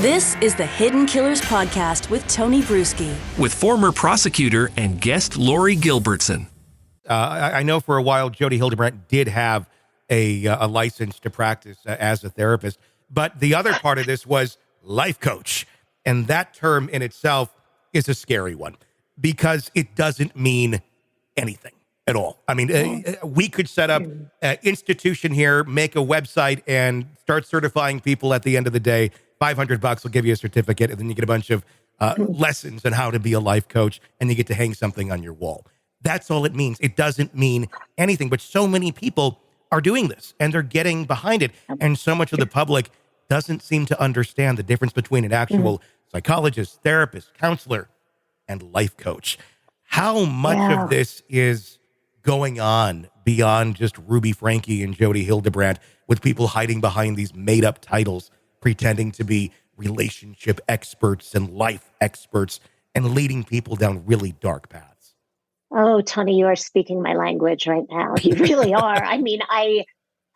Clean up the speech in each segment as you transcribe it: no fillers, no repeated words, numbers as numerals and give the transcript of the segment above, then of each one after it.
This is the Hidden Killers Podcast with Tony Brueski. With former prosecutor and guest Laurie Gilbertson. I know for a while Jodi Hildebrandt did have a license to practice as a therapist, but the other part of this was life coach. And that term in itself is a scary one because it doesn't mean anything at all. I mean, we could set up an institution here, make a website, and start certifying people at the end of the day. $500 will give you a certificate, and then you get a bunch of lessons on how to be a life coach, and you get to hang something on your wall. That's all it means. It doesn't mean anything, but so many people are doing this, and they're getting behind it, and so much of the public doesn't seem to understand the difference between an actual psychologist, therapist, counselor, and life coach. How much of this is going on beyond just Ruby, Franke, and Jodi Hildebrandt with people hiding behind these made-up titles, pretending to be relationship experts and life experts and leading people down really dark paths? Oh, Tony, you are speaking my language right now. You really are. I mean,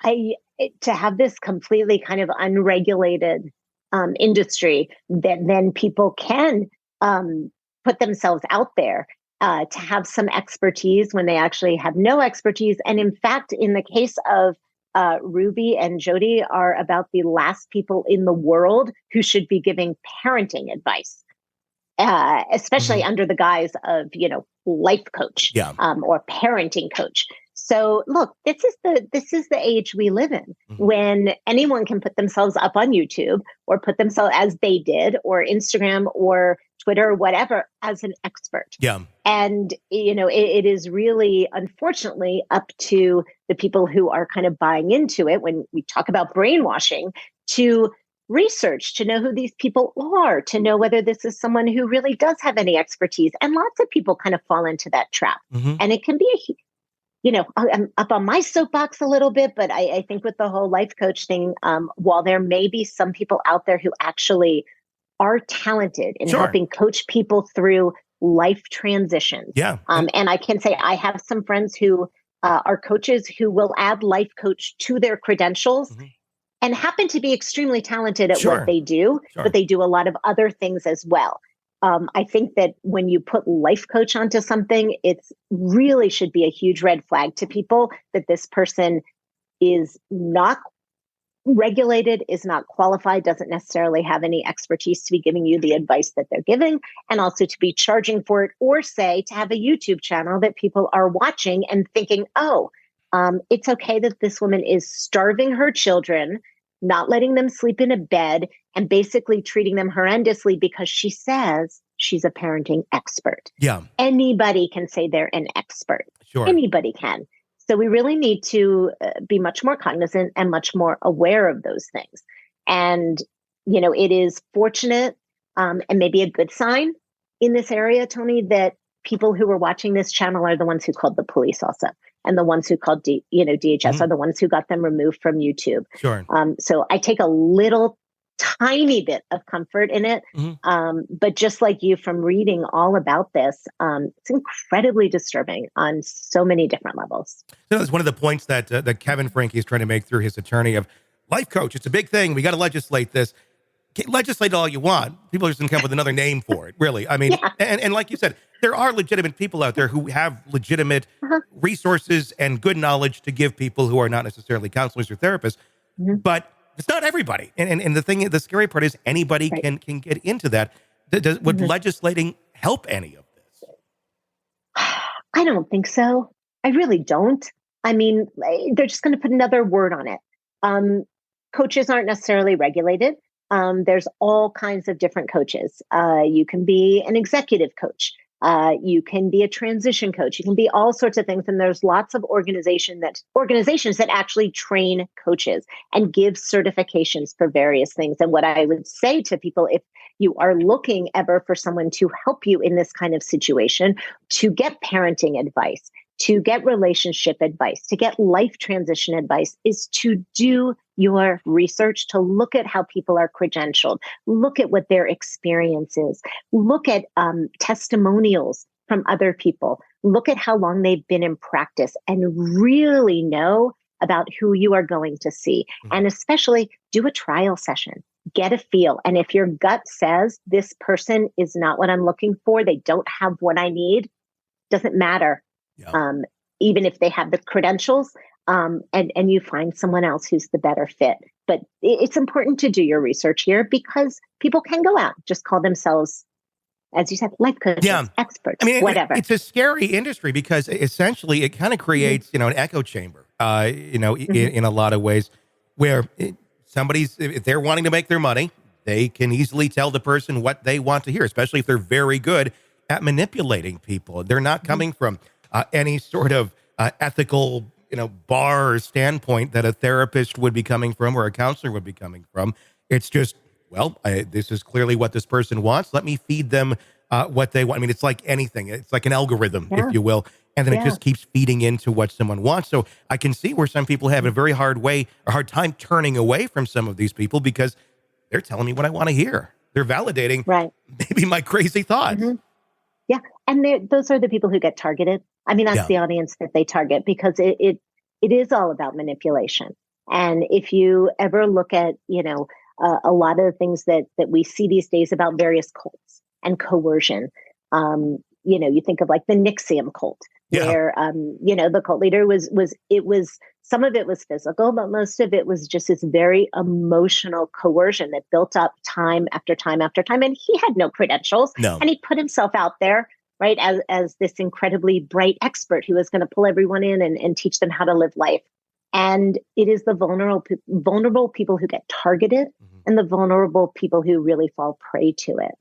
to have this completely kind of unregulated industry that then people can put themselves out there to have some expertise when they actually have no expertise. And in fact, in the case of Ruby and Jodi are about the last people in the world who should be giving parenting advice, especially under the guise of, life coach or parenting coach. So look, this is the age we live in when anyone can put themselves up on YouTube or put themselves as they did, or Instagram or Twitter or whatever, as an expert. Yeah. And, it is really, unfortunately, up to the people who are kind of buying into it when we talk about brainwashing to research, to know who these people are, to know whether this is someone who really does have any expertise. And lots of people kind of fall into that trap. And it can be I'm up on my soapbox a little bit, but I think with the whole life coach thing, while there may be some people out there who actually are talented in helping coach people through life transitions. Yeah. And I can say I have some friends who are coaches who will add life coach to their credentials and happen to be extremely talented at what they do, but they do a lot of other things as well. I think that when you put life coach onto something, it's really should be a huge red flag to people that this person is not regulated, is not qualified, doesn't necessarily have any expertise to be giving you the advice that they're giving, and also to be charging for it, or say to have a YouTube channel that people are watching and thinking, it's okay that this woman is starving her children, not letting them sleep in a bed, and basically treating them horrendously because she says she's a parenting expert. Yeah. Anybody can say they're an expert. Sure. Anybody can. So we really need to be much more cognizant and much more aware of those things. And, it is fortunate and maybe a good sign in this area, Tony, that people who were watching this channel are the ones who called the police also. And the ones who called DHS are the ones who got them removed from YouTube. Sure. So I take a little tiny bit of comfort in it. But just like you, from reading all about this, it's incredibly disturbing on so many different levels. So that's one of the points that Kevin Franke is trying to make through his attorney of life coach. It's a big thing. We got to legislate this. Legislate all you want. People are just going to come up with another name for it, really. I mean, and like you said, there are legitimate people out there who have legitimate resources and good knowledge to give people who are not necessarily counselors or therapists. But it's not everybody. And the scary part is anybody can get into that. Would legislating help any of this? I don't think so. I really don't. I mean, they're just going to put another word on it. Coaches aren't necessarily regulated. There's all kinds of different coaches. You can be an executive coach. You can be a transition coach. You can be all sorts of things. And there's lots of organizations that actually train coaches and give certifications for various things. And what I would say to people, if you are looking ever for someone to help you in this kind of situation, to get parenting advice, to get relationship advice, to get life transition advice, is to do your research, to look at how people are credentialed, look at what their experience is, look at testimonials from other people, look at how long they've been in practice, and really know about who you are going to see. And especially do a trial session. get a feel. And if your gut says this person is not what I'm looking for, they don't have what I need, doesn't matter. Yeah. Even if they have the credentials, and you find someone else who's the better fit. But it's important to do your research here because people can go out, just call themselves, as you said, life coaches, experts, I mean, whatever. It's a scary industry because essentially it kind of creates, an echo chamber, in a lot of ways where if they're wanting to make their money, they can easily tell the person what they want to hear, especially if they're very good at manipulating people. They're not coming from any sort of ethical, bar or standpoint that a therapist would be coming from or a counselor would be coming from. It's just, this is clearly what this person wants. Let me feed them what they want. I mean, it's like anything. It's like an algorithm, if you will. And then it just keeps feeding into what someone wants. So I can see where some people have a very hard time turning away from some of these people because they're telling me what I want to hear. They're validating maybe my crazy thoughts. Mm-hmm. Yeah. And those are the people who get targeted. I mean, that's the audience that they target because it is all about manipulation. And if you ever look at, a lot of the things that we see these days about various cults and coercion, you think of like the Nixium cult, where, the cult leader was some of it was physical, but most of it was just this very emotional coercion that built up time after time after time. And he had no credentials. No. And he put himself out there, right, as this incredibly bright expert who was going to pull everyone in and teach them how to live life. And it is the vulnerable people who get targeted and the vulnerable people who really fall prey to it.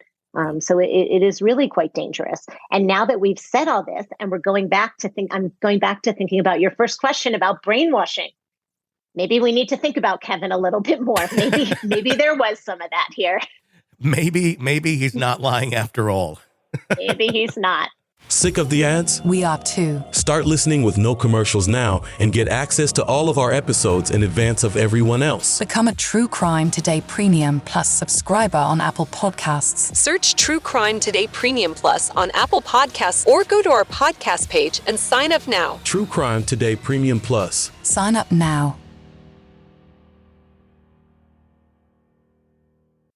So it is really quite dangerous. And now that we've said all this, and I'm going back to thinking about your first question about brainwashing. Maybe we need to think about Kevin a little bit more. Maybe there was some of that here. Maybe he's not lying after all. Maybe he's not. Sick of the ads? We are too. Start listening with no commercials now and get access to all of our episodes in advance of everyone else. Become a True Crime Today Premium Plus subscriber on Apple Podcasts. Search True Crime Today Premium Plus on Apple Podcasts or go to our podcast page and sign up now. True Crime Today Premium Plus. Sign up now.